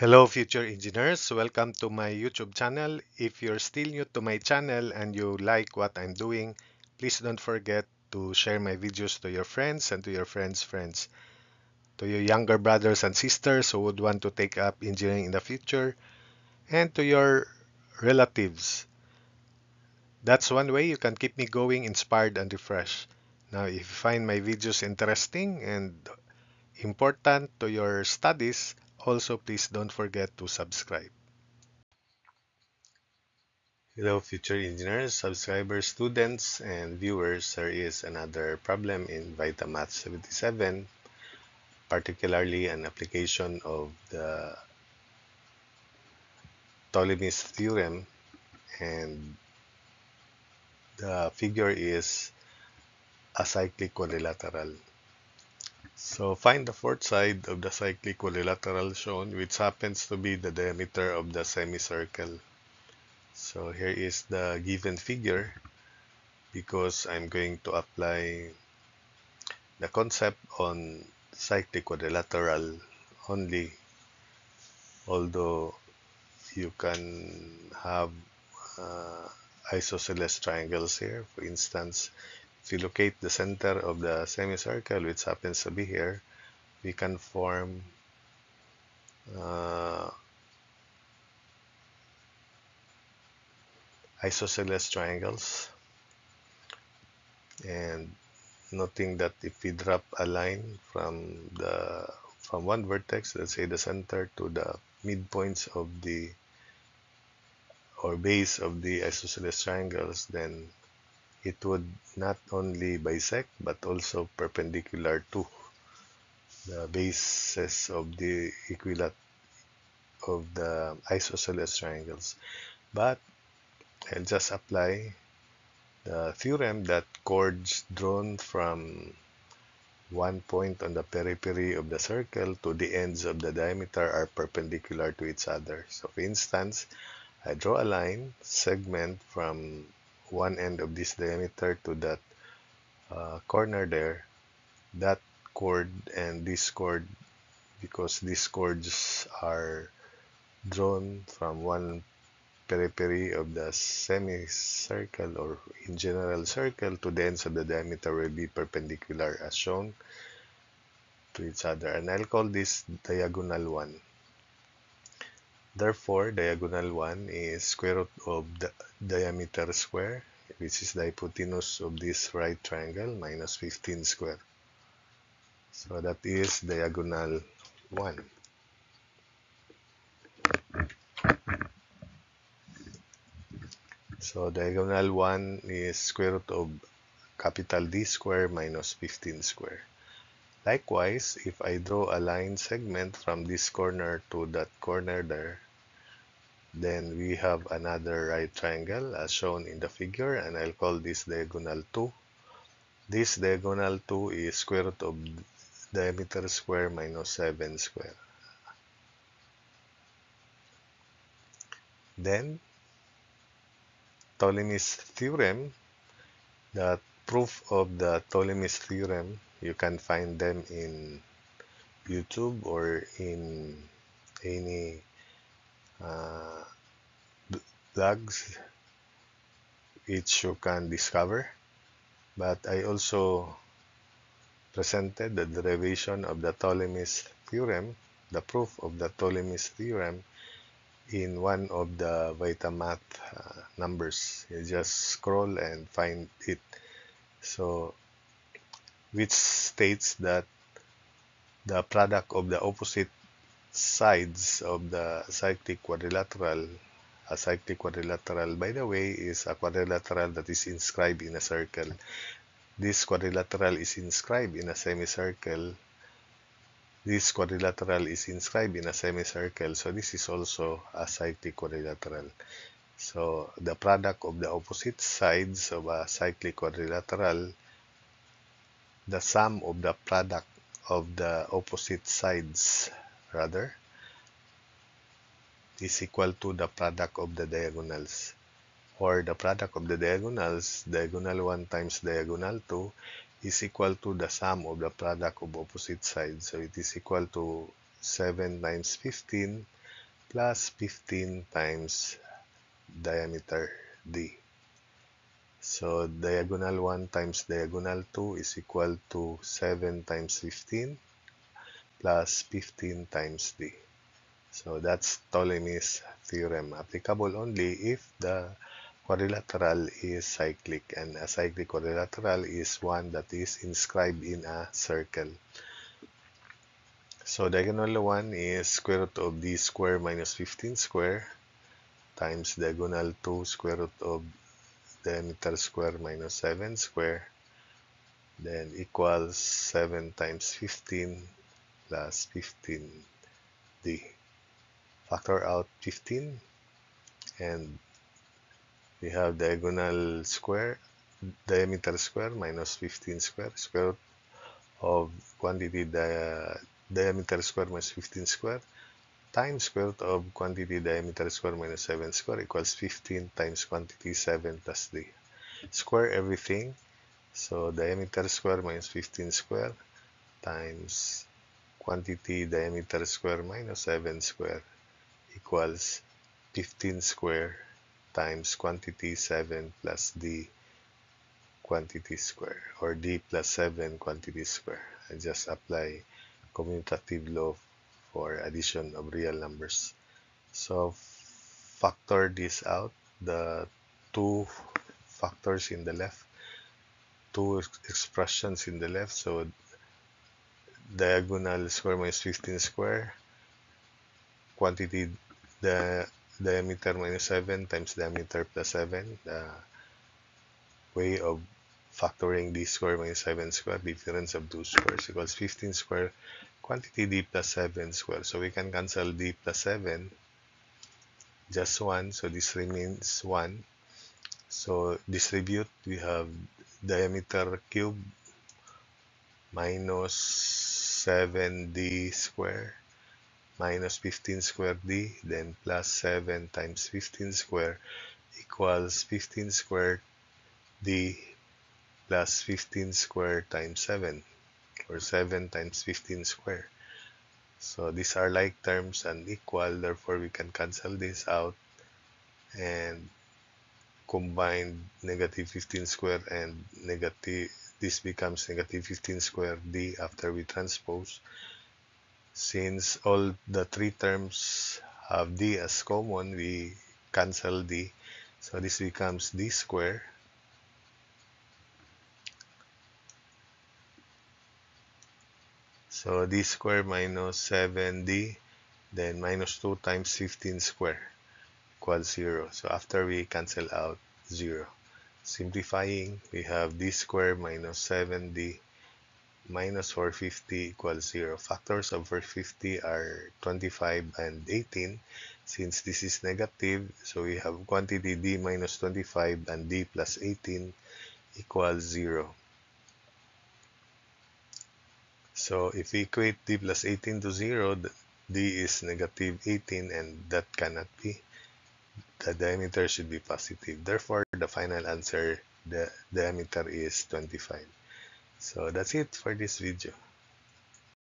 Hello future engineers, welcome to my YouTube channel. If you're still new to my channel and you like what I'm doing, please don't forget to share my videos to your friends and to your friends' friends. To your younger brothers and sisters who would want to take up engineering in the future, and to your relatives. That's one way you can keep me going, inspired and refreshed. Now, if you find my videos interesting and important to your studies, also please don't forget to subscribe. Hello, future engineers, subscribers, students, and viewers. There is another problem in Vitamath 77, particularly an application of the Ptolemy's theorem, and the figure is a cyclic quadrilateral. So find the fourth side of the cyclic quadrilateral shown, which happens to be the diameter of the semicircle. So here is the given figure because I'm going to apply the concept on cyclic quadrilateral only, although you can have uh, isosceles triangles here. For instance, if you locate the center of the semicircle, which happens to be here, we can form uh, isosceles triangles. And noting that if we drop a line from one vertex, let's say the center, to the midpoints of the or base of the isosceles triangles, then it would not only bisect but also perpendicular to the bases of the equilateral of the isosceles triangles. But I'll just apply the theorem that chords drawn from one point on the periphery of the circle to the ends of the diameter are perpendicular to each other. So for instance, I draw a line segment from one end of this diameter to that corner there. That chord and this chord, because these chords are drawn from one periphery of the semicircle or in general circle to the ends of the diameter, will be perpendicular as shown to each other, and I'll call this diagonal 1. Therefore, diagonal 1 is square root of the diameter square, which is the hypotenuse of this right triangle, minus 15 square. So that is diagonal 1. So diagonal 1 is square root of capital D square minus 15 square. Likewise, if I draw a line segment from this corner to that corner there, then we have another right triangle as shown in the figure, and I'll call this diagonal 2. This diagonal 2 is square root of diameter square minus 7 square. Then, Ptolemy's theorem, the proof of the Ptolemy's theorem, you can find them in YouTube or in any uh, blogs which you can discover. But I also presented the derivation of the Ptolemy's theorem, the proof of the Ptolemy's theorem, in one of the Vitamath numbers. You just scroll and find it. So, which states that the product of the opposite sides of the cyclic quadrilateral, a cyclic quadrilateral, by the way, is a quadrilateral that is inscribed in a circle. This quadrilateral is inscribed in a semicircle. This quadrilateral is inscribed in a semicircle, so this is also a cyclic quadrilateral. So the product of the opposite sides of a cyclic quadrilateral, the sum of the product of the opposite sides, rather, is equal to the product of the diagonals. Or the product of the diagonals, diagonal 1 times diagonal 2, is equal to the sum of the product of opposite sides. So it is equal to 7 times 15 plus 15 times diameter D. So diagonal 1 times diagonal 2 is equal to 7 times 15 plus 15 times D. So that's Ptolemy's theorem, applicable only if the quadrilateral is cyclic, and a cyclic quadrilateral is one that is inscribed in a circle. So diagonal 1 is square root of D square minus 15 square times diagonal 2 square root of diameter square minus 7 square, then equals 7 times 15 plus 15D. Factor out 15 and we have diagonal square, diameter square minus 15 square, square root of quantity diameter square minus 15 square times square root of quantity diameter square minus 7 square equals 15 times quantity 7 plus D. Square everything, so diameter square minus 15 square times quantity diameter square minus 7 square equals 15 square times quantity 7 plus D quantity square, or D plus 7 quantity square. I just apply commutative law for addition of real numbers. So factor this out, the two factors in the left, two expressions in the left. So diagonal square minus 15 square, quantity the diameter minus 7 times diameter plus 7. The way of factoring d square minus 7 square, difference of two squares equals 15 square quantity d plus 7 square. So we can cancel d plus 7, just 1, so this remains 1. So distribute, we have diameter cube minus 7d square minus 15 square d, then plus 7 times 15 square equals 15 square d plus 15 square times 7, or 7 times 15 square. So these are like terms and equal, therefore we can cancel this out and combine negative 15 square and negative, this becomes negative 15 square d after we transpose. Since all the three terms have d as common, we cancel d. So this becomes d square so d square minus 7d, then minus 2 times 15 square equals 0. So after we cancel out 0, simplifying, we have d square minus 7d minus 450 equals 0. Factors of 450 are 25 and 18. Since this is negative, so we have quantity d minus 25 and d plus 18 equals 0. So if we equate d plus 18 to 0, d is negative 18, and that cannot be. The diameter should be positive. Therefore, the final answer, the diameter is 25. So that's it for this video.